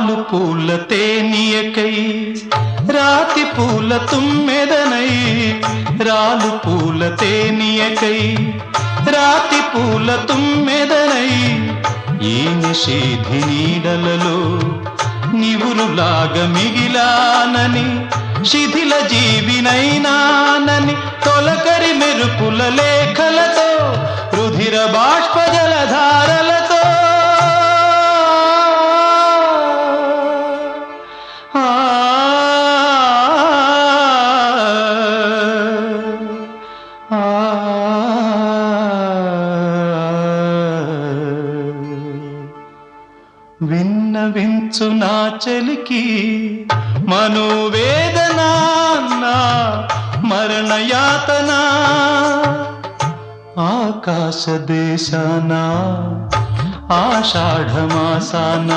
పాలు పూల తేనియకై రాతి పూల తుమ్మెదనై రాలు పూల తేనియకై రాతి పూల తుమ్మెదనై ఈ నిషేధి నీడలలో నివురులాగా మిగిలానని శిథిల జీవినైనానని తొలకరి మెరుపుల లేఖలతో రుధిర బాష్ప జలధారలతో విన్నవించు నా చలికి మనోవేదన మరణయాతన ఆకాశ దేశాన ఆషాఢమాసాన